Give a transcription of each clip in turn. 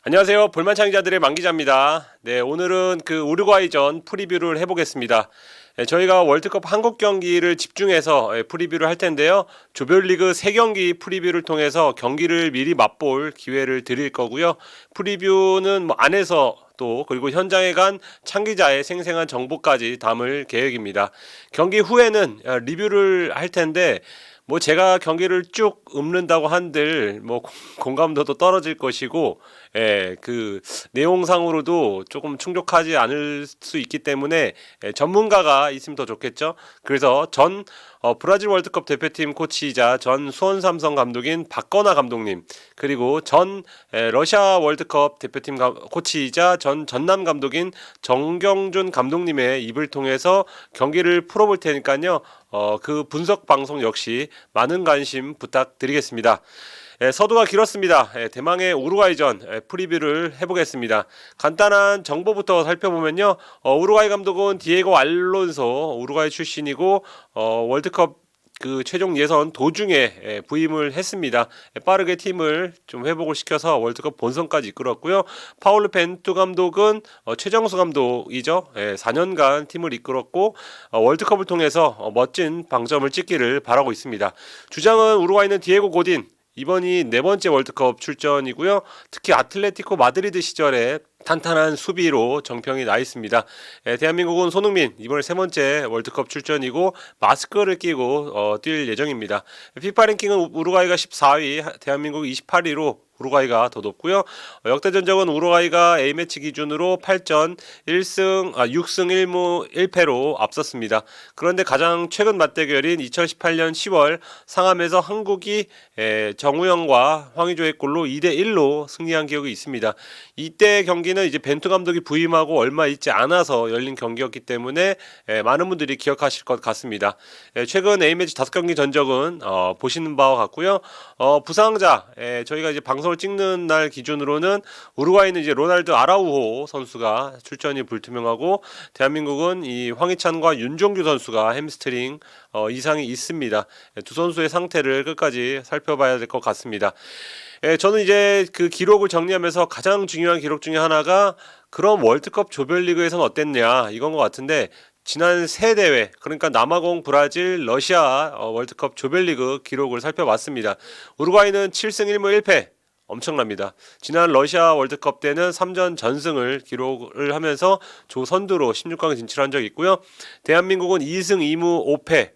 안녕하세요. 볼만창자들의 만기자입니다. 네, 오늘은 그 우루과이전 프리뷰를 해보겠습니다. 저희가 월드컵 한국 경기를 집중해서 프리뷰를 할 텐데요. 조별리그 3경기 프리뷰를 통해서 경기를 미리 맛볼 기회를 드릴 거고요. 프리뷰는 뭐 안에서 또 그리고 현장에 간 창기자의 생생한 정보까지 담을 계획입니다. 경기 후에는 리뷰를 할 텐데 뭐 제가 경기를 쭉 읊는다고 한들 뭐 공감도도 떨어질 것이고 그 내용상으로도 조금 충족하지 않을 수 있기 때문에 전문가가 있으면 더 좋겠죠. 그래서 전 브라질 월드컵 대표팀 코치이자 전 수원 삼성 감독인 박건하 감독님, 그리고 전 러시아 월드컵 대표팀 코치이자 전 전남 감독인 정경준 감독님의 입을 통해서 경기를 풀어볼 테니까요. 그 분석 방송 역시 많은 관심 부탁드리겠습니다. 서두가 길었습니다. 대망의 우루과이전 프리뷰를 해보겠습니다. 간단한 정보부터 살펴보면요. 우루과이 감독은 디에고 알론소, 우루과이 출신이고 월드컵 그 최종 예선 도중에 부임을 했습니다. 빠르게 팀을 좀 회복을 시켜서 월드컵 본선까지 이끌었고요. 파울루 벤투 감독은 최정수 감독이죠. 4년간 팀을 이끌었고 월드컵을 통해서 멋진 방점을 찍기를 바라고 있습니다. 주장은 우루과이는 디에고 고딘, 이번이 4번째 월드컵 출전이고요. 특히 아틀레티코 마드리드 시절에 탄탄한 수비로 정평이 나 있습니다. 대한민국은 손흥민 이번에 3번째 월드컵 출전이고 마스크를 끼고 뛸 예정입니다. 피파 랭킹은 우루과이가 14위, 대한민국이 28위로 우루과이가 더 높고요. 역대 전적은 우루과이가 A매치 기준으로 8전 6승 1무 1패로 앞섰습니다. 그런데 가장 최근 맞대결인 2018년 10월 상암에서 한국이 정우영과 황의조의 골로 2대1로 승리한 기억이 있습니다. 이때 경기는 이제 벤투 감독이 부임하고 얼마 있지 않아서 열린 경기였기 때문에 많은 분들이 기억하실 것 같습니다. 최근 A매치 5경기 전적은 보시는 바와 같고요. 부상자 저희가 이제 방송을 찍는 날 기준으로는 우루과이는 이제 로날드 아라우호 선수가 출전이 불투명하고 대한민국은 이 황희찬과 윤종규 선수가 햄스트링 이상이 있습니다. 두 선수의 상태를 끝까지 살펴봐야 될 것 같습니다. 저는 이제 그 기록을 정리하면서 가장 중요한 기록 중에 하나가 그럼 월드컵 조별리그에서는 어땠냐 이건 것 같은데, 지난 세 대회, 그러니까 남아공, 브라질, 러시아 월드컵 조별리그 기록을 살펴봤습니다. 우루과이는 7승 1무 1패, 엄청납니다. 지난 러시아 월드컵 때는 3전 전승을 기록을 하면서 조선두로 16강 진출한 적이 있고요. 대한민국은 2승 2무 5패,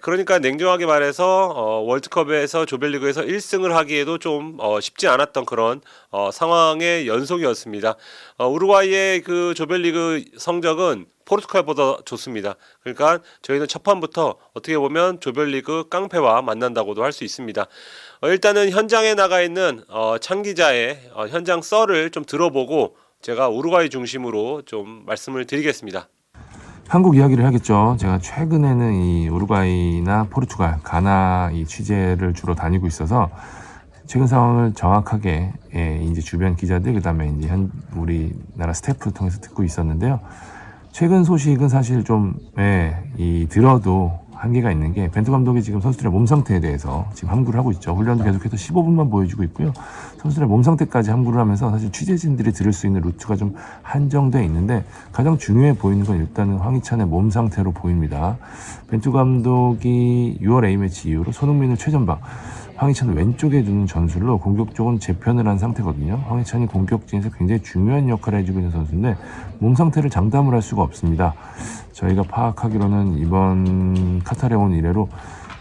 그러니까 냉정하게 말해서 월드컵에서 조별리그에서 1승을 하기에도 좀 쉽지 않았던 그런 상황의 연속이었습니다. 우루과이의 그 조별리그 성적은 포르투갈보다 좋습니다. 그러니까 저희는 첫 판부터 어떻게 보면 조별리그 깡패와 만난다고도 할 수 있습니다. 일단은 현장에 나가 있는 창 기자의 현장 썰을 좀 들어보고 제가 우루과이 중심으로 좀 말씀을 드리겠습니다. 한국 이야기를 하겠죠. 제가 최근에는 이 우루과이나 포르투갈, 가나 이 취재를 주로 다니고 있어서 최근 상황을 정확하게 이제 주변 기자들, 그다음에 이제 우리나라 스태프를 통해서 듣고 있었는데요. 최근 소식은 사실 좀 들어도 한계가 있는 게, 벤투 감독이 지금 선수들의 몸 상태에 대해서 지금 함구를 하고 있죠. 훈련도 계속해서 15분만 보여주고 있고요. 선수들의 몸 상태까지 함구를 하면서 사실 취재진들이 들을 수 있는 루트가 좀 한정돼 있는데, 가장 중요해 보이는 건 일단은 황희찬의 몸 상태로 보입니다. 벤투 감독이 6월 A매치 이후로 손흥민을 최전방, 황희찬을 왼쪽에 두는 전술로 공격 쪽은 재편을 한 상태거든요. 황희찬이 공격진에서 굉장히 중요한 역할을 해주고 있는 선수인데 몸 상태를 장담을 할 수가 없습니다. 저희가 파악하기로는 이번 카타르에 온 이래로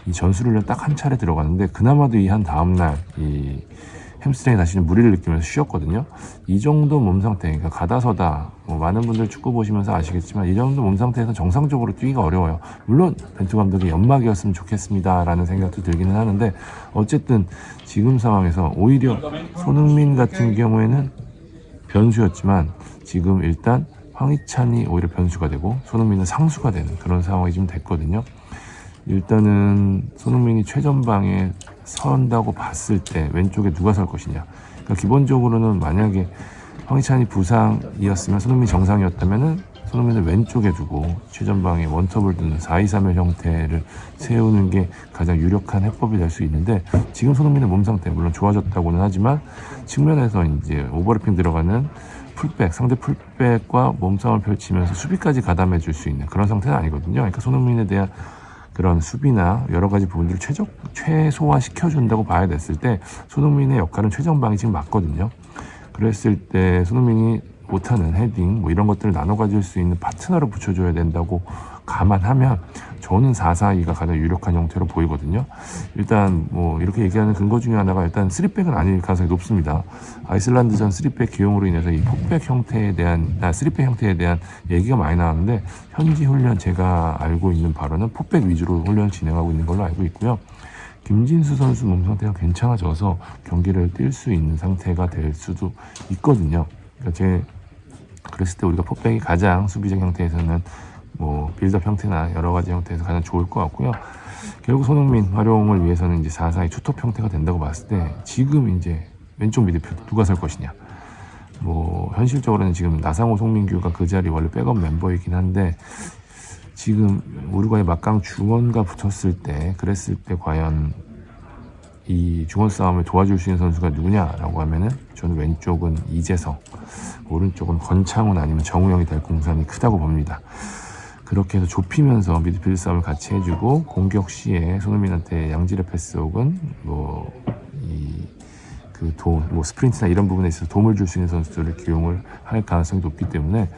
이 전술을 딱 한 차례 들어갔는데, 그나마도 이 한 다음날 이 햄스트링에 다시 무리를 느끼면서 쉬었거든요. 이 정도 몸 상태, 그러니까 가다서다, 많은 분들 축구 보시면서 아시겠지만 이 정도 몸 상태에서 정상적으로 뛰기가 어려워요. 물론 벤투 감독이 연막이었으면 좋겠습니다라는 생각도 들기는 하는데, 어쨌든 지금 상황에서 오히려 손흥민 같은 경우에는 변수였지만 지금 일단 황희찬이 오히려 변수가 되고 손흥민은 상수가 되는 그런 상황이 좀 됐거든요. 일단은 손흥민이 최전방에 선다고 봤을 때 왼쪽에 누가 설 것이냐. 그러니까 기본적으로는 만약에 황희찬이 부상이었으면 손흥민이 정상이었다면은 손흥민을 왼쪽에 두고 최전방에 원톱을 두는 4-2-3의 형태를 세우는 게 가장 유력한 해법이 될 수 있는데, 지금 손흥민의 몸 상태 물론 좋아졌다고는 하지만 측면에서 이제 오버래핑 들어가는 풀백, 상대 풀백과 몸싸움을 펼치면서 수비까지 가담해 줄 수 있는 그런 상태는 아니거든요. 그러니까 손흥민에 대한 그런 수비나 여러 가지 부분들을 최소화 시켜준다고 봐야 됐을 때 손흥민의 역할은 최전방이 지금 맞거든요. 그랬을 때 손흥민이 못하는 헤딩 뭐 이런 것들을 나눠 가질 수 있는 파트너를 붙여줘야 된다고 감안하면 저는 4-4-2가 가장 유력한 형태로 보이거든요. 일단 뭐 이렇게 얘기하는 근거 중에 하나가 일단 3백은 아닐 가능성이 높습니다. 아이슬란드전 3백 기용으로 인해서 이 4백 형태에 대한 3백 형태에 대한 얘기가 많이 나왔는데, 현지 훈련 제가 알고 있는 바로는 4백 위주로 훈련을 진행하고 있는 걸로 알고 있고요. 김진수 선수 몸 상태가 괜찮아져서 경기를 뛸 수 있는 상태가 될 수도 있거든요. 그러니까 그랬을 때 우리가 4백이 가장 수비적 형태에서는 뭐 빌드업 형태나 여러 가지 형태에서 가장 좋을 것 같고요. 결국 손흥민 활용을 위해서는 이제 4-4-2 투톱 형태가 된다고 봤을 때 지금 이제 왼쪽 미드필더 누가 설 것이냐. 뭐 현실적으로는 지금 나상호, 송민규가 그 자리 원래 백업 멤버이긴 한데, 지금 우루과이 막강 중원과 붙었을 때 그랬을 때 과연 이 중원 싸움을 도와줄 수 있는 선수가 누구냐라고 하면은 저는 왼쪽은 이재성, 오른쪽은 권창훈 아니면 정우영이 될 공산이 크다고 봅니다. 그렇게 해서 좁히면서 미드필드 싸움을 같이 해주고 공격 시에 손흥민한테 양질의 패스 혹은 뭐 스프린트나 이런 부분에 있어서 도움을 줄 수 있는 선수들을 기용을 할 가능성이 높기 때문에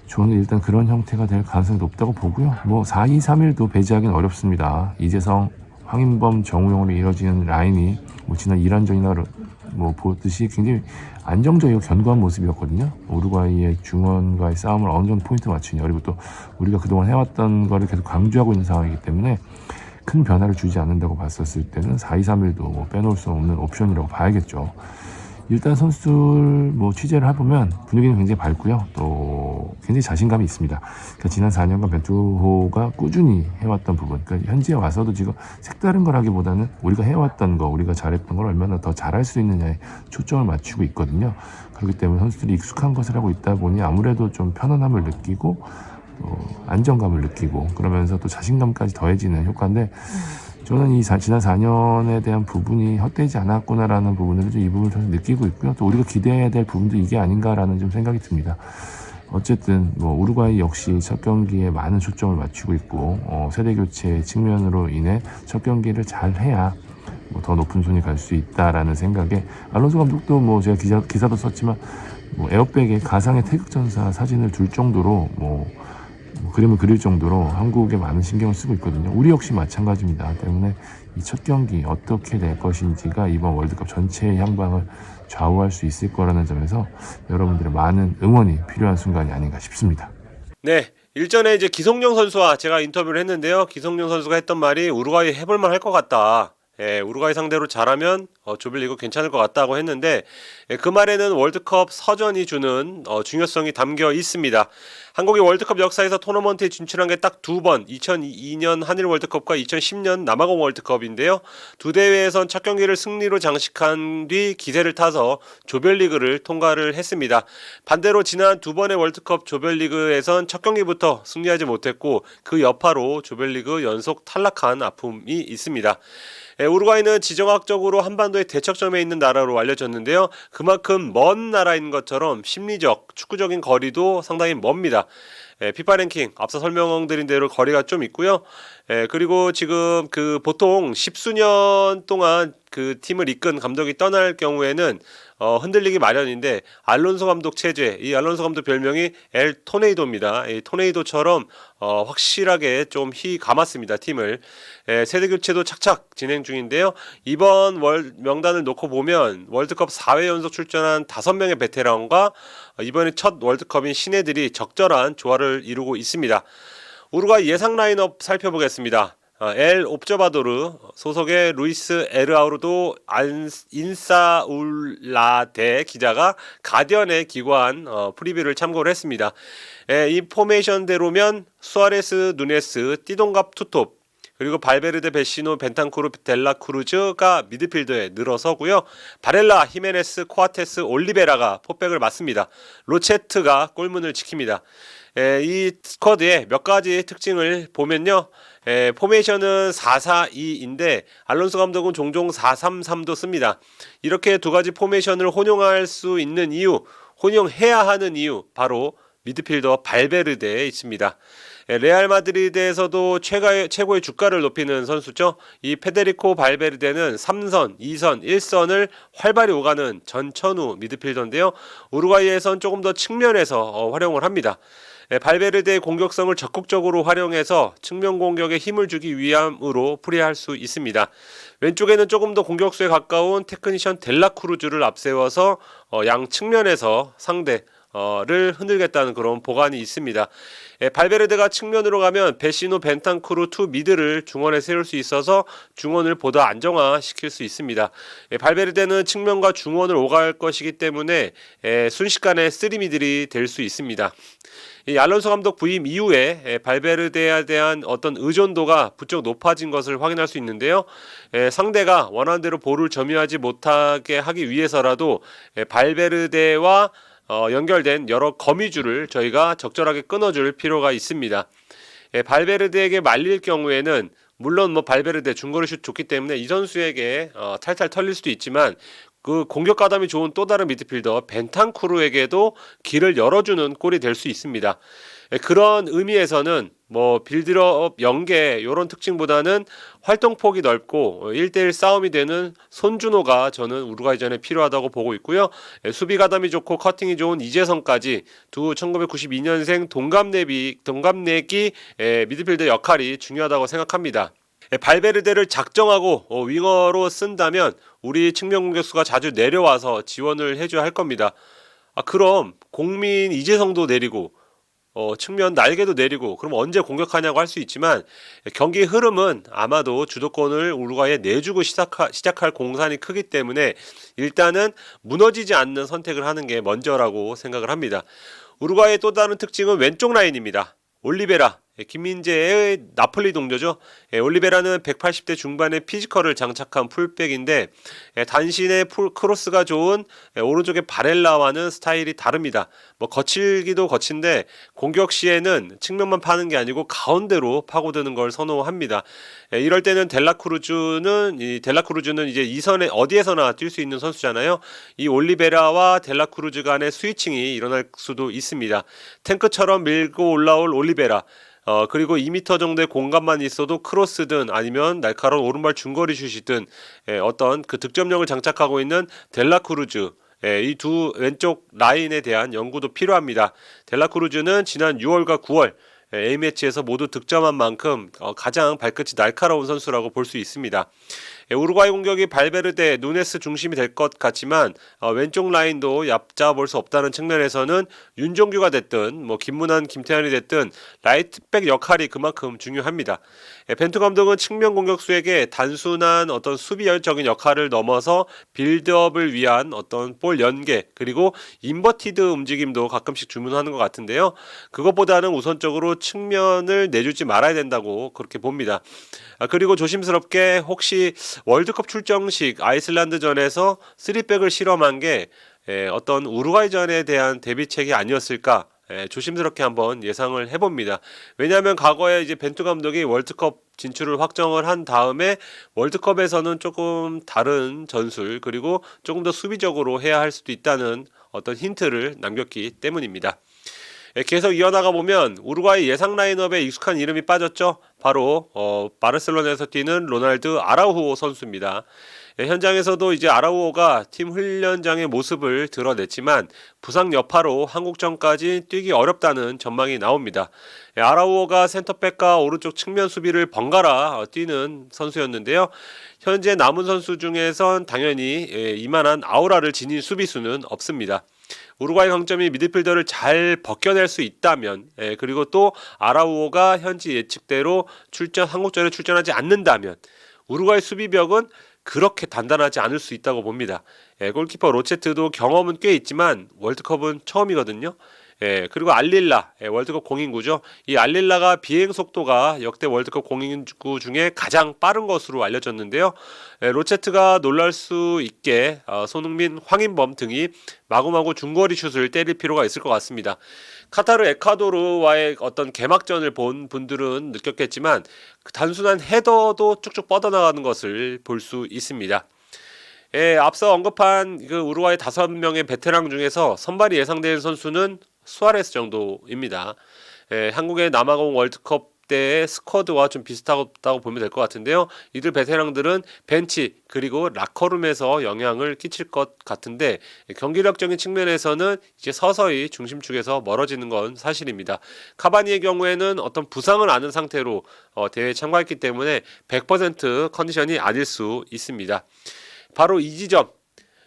저는 일단 그런 형태가 될 가능성이 높다고 보고요. 뭐 4-2-3-1도 배제하기는 어렵습니다. 이재성, 황인범, 정우영으로 이뤄지는 라인이 뭐 지난 이란전이나 뭐 보듯이 굉장히 안정적이고 견고한 모습이었거든요. 우루과이의 중원과의 싸움을 어느 정도 포인트 맞추냐, 그리고 또 우리가 그동안 해왔던 거를 계속 강조하고 있는 상황이기 때문에 큰 변화를 주지 않는다고 봤었을 때는 4-2-3-1도 뭐 빼놓을 수 없는 옵션이라고 봐야겠죠. 일단 선수들 뭐 취재를 해보면 분위기는 굉장히 밝고요. 또 굉장히 자신감이 있습니다. 그러니까 지난 4년간 벤투호가 꾸준히 해왔던 부분, 그러니까 현지에 와서도 지금 색다른 거라기보다는 우리가 해왔던 거, 우리가 잘했던 걸 얼마나 더 잘할 수 있느냐에 초점을 맞추고 있거든요. 그렇기 때문에 선수들이 익숙한 것을 하고 있다 보니 아무래도 좀 편안함을 느끼고 또 안정감을 느끼고 그러면서 또 자신감까지 더해지는 효과인데, 저는 이 지난 4년에 대한 부분이 헛되지 않았구나라는 부분을 좀 이 부분을 통해서 느끼고 있고요. 또 우리가 기대해야 될 부분도 이게 아닌가라는 좀 생각이 듭니다. 어쨌든 뭐 우루과이 역시 첫 경기에 많은 초점을 맞추고 있고 세대 교체 측면으로 인해 첫 경기를 잘 해야 뭐 더 높은 손이 갈 수 있다라는 생각에, 알론소 감독도 뭐 제가 기사도 썼지만 뭐 에어백에 가상의 태극전사 사진을 둘 정도로 뭐 그림을 그릴 정도로 한국에 많은 신경을 쓰고 있거든요. 우리 역시 마찬가지입니다. 때문에 이 첫 경기 어떻게 될 것인지가 이번 월드컵 전체의 향방을 좌우할 수 있을 거라는 점에서 여러분들의 많은 응원이 필요한 순간이 아닌가 싶습니다. 네. 일전에 이제 기성용 선수와 제가 인터뷰를 했는데요. 기성용 선수가 했던 말이 우루과이 해볼만 할 것 같다. 예, 우루과이 상대로 잘하면 조별리그 괜찮을 것 같다고 했는데, 그 말에는 월드컵 서전이 주는 중요성이 담겨 있습니다. 한국이 월드컵 역사에서 토너먼트에 진출한 게 딱 2번, 2002년 한일 월드컵과 2010년 남아공 월드컵인데요. 두 대회에선 첫 경기를 승리로 장식한 뒤 기세를 타서 조별리그를 통과를 했습니다. 반대로 지난 두 번의 월드컵 조별리그에선 첫 경기부터 승리하지 못했고 그 여파로 조별리그 연속 탈락한 아픔이 있습니다. 우루과이는 지정학적으로 한반도의 대척점에 있는 나라로 알려졌는데요. 그만큼 먼 나라인 것처럼 심리적, 축구적인 거리도 상당히 멉니다. 피파 랭킹 앞서 설명드린 대로 거리가 좀 있고요. 그리고 지금 그 보통 10수년 동안 그 팀을 이끈 감독이 떠날 경우에는 흔들리기 마련인데, 알론소 감독 체제, 이 알론소 감독 별명이 엘 토네이도입니다. 이 토네이도처럼 확실하게 좀 감았습니다, 팀을. 세대 교체도 착착 진행 중인데요. 이번 명단을 놓고 보면 월드컵 4회 연속 출전한 5명의 베테랑과 이번에 첫 월드컵인 신예들이 적절한 조화를 이루고 있습니다. 우루과이 예상 라인업 살펴보겠습니다. 엘 옵저바도르 소속의 루이스 에르아우르도 인사울라데 기자가 가디언에 기고한 프리뷰를 참고를 했습니다. 이 포메이션대로면 수아레스, 누네스, 띠동갑 투톱, 그리고 발베르데, 베시노, 벤탄쿠르, 델라크루즈가 미드필더에 늘어서고요. 바렐라, 히메네스, 코아테스, 올리베라가 포백을 맡습니다. 로체트가 골문을 지킵니다. 이 스쿼드의 몇 가지 특징을 보면요. 포메이션은 4-4-2인데 알론소 감독은 종종 4-3-3도 씁니다. 이렇게 두 가지 포메이션을 혼용할 수 있는 이유, 혼용해야 하는 이유, 바로 미드필더 발베르데에 있습니다. 레알 마드리드에서도 최고의 주가를 높이는 선수죠. 이 페데리코 발베르데는 3선, 2선, 1선을 활발히 오가는 전천후 미드필더인데요. 우루과이에선 조금 더 측면에서 활용을 합니다. 발베르데의 공격성을 적극적으로 활용해서 측면 공격에 힘을 주기 위함으로 풀이할 수 있습니다. 왼쪽에는 조금 더 공격수에 가까운 테크니션 델라크루즈를 앞세워서 양 측면에서 상대를 흔들겠다는 그런 보관이 있습니다. 발베르데가 측면으로 가면 베시노, 벤탄쿠르 투 미드를 중원에 세울 수 있어서 중원을 보다 안정화시킬 수 있습니다. 발베르데는 측면과 중원을 오갈 것이기 때문에 순식간에 3미들이 될 수 있습니다. 이 알론소 감독 부임 이후에 발베르데에 대한 어떤 의존도가 부쩍 높아진 것을 확인할 수 있는데요. 상대가 원하는 대로 볼을 점유하지 못하게 하기 위해서라도 발베르데와 연결된 여러 거미줄을 저희가 적절하게 끊어줄 필요가 있습니다. 발베르데에게 말릴 경우에는 물론 발베르데 중거리 슛 좋기 때문에 이 선수에게 탈탈 털릴 수도 있지만 그 공격 가담이 좋은 또 다른 미드필더 벤탄쿠르에게도 길을 열어주는 골이 될 수 있습니다. 그런 의미에서는 빌드업 연계 이런 특징보다는 활동폭이 넓고 1대1 싸움이 되는 손준호가 저는 우루과이전에 필요하다고 보고 있고요. 수비 가담이 좋고 커팅이 좋은 이재성까지 두 1992년생 동갑내기 미드필더 역할이 중요하다고 생각합니다. 발베르데를 작정하고 윙어로 쓴다면 우리 측면 공격수가 자주 내려와서 지원을 해줘야 할 겁니다. 그럼 공민 이재성도 내리고 측면 날개도 내리고 그럼 언제 공격하냐고 할 수 있지만 경기 흐름은 아마도 주도권을 우루과이에 내주고 시작할 공산이 크기 때문에 일단은 무너지지 않는 선택을 하는 게 먼저라고 생각을 합니다. 우루과이의 또 다른 특징은 왼쪽 라인입니다. 올리베라, 김민재의 나폴리 동료죠. 올리베라는 180대 중반의 피지컬을 장착한 풀백인데 단신의 크로스가 좋은 오른쪽의 바렐라와는 스타일이 다릅니다. 거칠기도 거친데 공격 시에는 측면만 파는 게 아니고 가운데로 파고드는 걸 선호합니다. 이럴 때는 델라크루즈는 이제 이선에 어디에서나 뛸 수 있는 선수잖아요. 이 올리베라와 델라크루즈 간의 스위칭이 일어날 수도 있습니다. 탱크처럼 밀고 올라올 올리베라, 그리고 2m 정도의 공간만 있어도 크로스든 아니면 날카로운 오른발 중거리 슛이든 어떤 그 득점력을 장착하고 있는 델라크루즈, 이 두 왼쪽 라인에 대한 연구도 필요합니다. 델라크루즈는 지난 6월과 9월 A매치에서 모두 득점한 만큼 가장 발끝이 날카로운 선수라고 볼 수 있습니다. 우루과이 공격이 발베르데, 누네스 중심이 될 것 같지만 왼쪽 라인도 얕잡을 수 없다는 측면에서는 윤종규가 됐든 김문환, 김태환이 됐든 라이트백 역할이 그만큼 중요합니다. 벤투 감독은 측면 공격수에게 단순한 어떤 수비적인 역할을 넘어서 빌드업을 위한 어떤 볼 연계 그리고 인버티드 움직임도 가끔씩 주문하는 것 같은데요. 그것보다는 우선적으로 측면을 내주지 말아야 된다고 그렇게 봅니다. 그리고 조심스럽게 혹시 월드컵 출정식 아이슬란드전에서 3백을 실험한 게 어떤 우루과이전에 대한 대비책이 아니었을까 조심스럽게 한번 예상을 해봅니다. 왜냐하면 과거에 이제 벤투 감독이 월드컵 진출을 확정을 한 다음에 월드컵에서는 조금 다른 전술 그리고 조금 더 수비적으로 해야 할 수도 있다는 어떤 힌트를 남겼기 때문입니다. 계속 이어나가 보면 우루과이 예상 라인업에 익숙한 이름이 빠졌죠. 바로 바르셀로나에서 뛰는 로날드 아라우호 선수입니다. 현장에서도 이제 아라우호가 팀 훈련장의 모습을 드러냈지만 부상 여파로 한국전까지 뛰기 어렵다는 전망이 나옵니다. 아라우호가 센터백과 오른쪽 측면 수비를 번갈아 뛰는 선수였는데요. 현재 남은 선수 중에선 당연히 이만한 아우라를 지닌 수비수는 없습니다. 우루과이 강점이 미드필더를 잘 벗겨낼 수 있다면 그리고 또 아라우호가 현지 예측대로 한국전에 출전하지 않는다면 우루과이 수비벽은 그렇게 단단하지 않을 수 있다고 봅니다. 골키퍼 로체트도 경험은 꽤 있지만 월드컵은 처음이거든요. 그리고 알릴라, 월드컵 공인구죠. 이 알릴라가 비행 속도가 역대 월드컵 공인구 중에 가장 빠른 것으로 알려졌는데요. 로체트가 놀랄 수 있게 손흥민, 황인범 등이 마구마구 중거리 슛을 때릴 필요가 있을 것 같습니다. 카타르 에콰도르와의 어떤 개막전을 본 분들은 느꼈겠지만 그 단순한 헤더도 쭉쭉 뻗어나가는 것을 볼 수 있습니다. 앞서 언급한 그 우루과이 5명의 베테랑 중에서 선발이 예상되는 선수는 수아레스 정도입니다. 한국의 남아공 월드컵 때의 스쿼드와 좀 비슷하다고 보면 될 것 같은데요. 이들 베테랑들은 벤치 그리고 라커룸에서 영향을 끼칠 것 같은데 경기력적인 측면에서는 이제 서서히 중심축에서 멀어지는 건 사실입니다. 카바니의 경우에는 어떤 부상을 안은 상태로 대회에 참가했기 때문에 100% 컨디션이 아닐 수 있습니다. 바로 이 지점,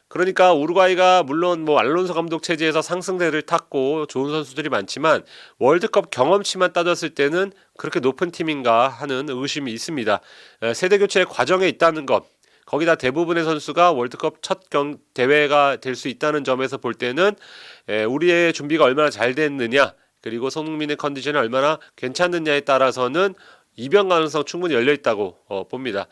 그러니까 우루과이가 물론 뭐 알론소 감독 체제에서 상승세를 탔고 좋은 선수들이 많지만 월드컵 경험치만 따졌을 때는 그렇게 높은 팀인가 하는 의심이 있습니다. 세대 교체 과정에 있다는 것, 거기다 대부분의 선수가 월드컵 첫 대회가 될 수 있다는 점에서 볼 때는 우리의 준비가 얼마나 잘 됐느냐, 그리고 손흥민의 컨디션이 얼마나 괜찮느냐에 따라서는 이변 가능성 충분히 열려 있다고 봅니다.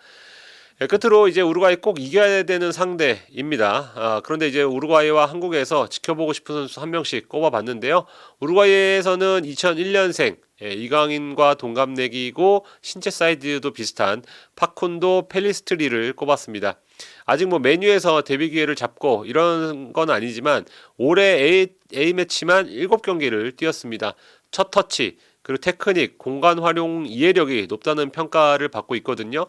끝으로 이제 우루과이 꼭 이겨야 되는 상대입니다. 그런데 이제 우루과이와 한국에서 지켜보고 싶은 선수 한 명씩 꼽아봤는데요. 우루과이에서는 2001년생 이강인과 동갑내기고 신체 사이즈도 비슷한 파쿤도 펠리스트리를 꼽았습니다. 아직 뭐 메뉴에서 데뷔 기회를 잡고 이런 건 아니지만 올해 A매치만 7경기를 뛰었습니다. 첫 터치, 그리고 테크닉, 공간 활용 이해력이 높다는 평가를 받고 있거든요.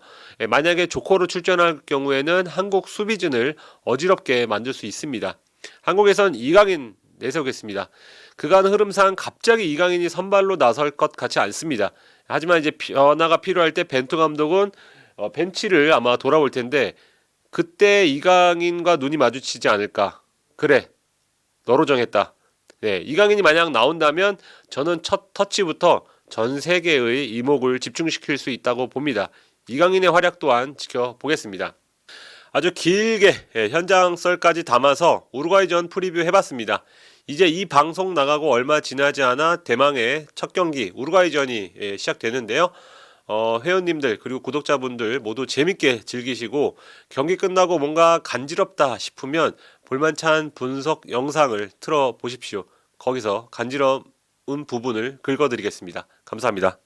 만약에 조커로 출전할 경우에는 한국 수비진을 어지럽게 만들 수 있습니다. 한국에선 이강인 내세우겠습니다. 그간 흐름상 갑자기 이강인이 선발로 나설 것 같지 않습니다. 하지만 이제 변화가 필요할 때 벤투 감독은 벤치를 아마 돌아올 텐데 그때 이강인과 눈이 마주치지 않을까. 그래, 너로 정했다. 이강인이 만약 나온다면 저는 첫 터치부터 전 세계의 이목을 집중시킬 수 있다고 봅니다. 이강인의 활약 또한 지켜보겠습니다. 아주 길게 현장 썰까지 담아서 우루과이전 프리뷰 해봤습니다. 이제 이 방송 나가고 얼마 지나지 않아 대망의 첫 경기 우루과이전이 시작되는데요. 회원님들 그리고 구독자분들 모두 재밌게 즐기시고 경기 끝나고 뭔가 간지럽다 싶으면 볼만찬 분석 영상을 틀어 보십시오. 거기서 간지러운 부분을 긁어드리겠습니다. 감사합니다.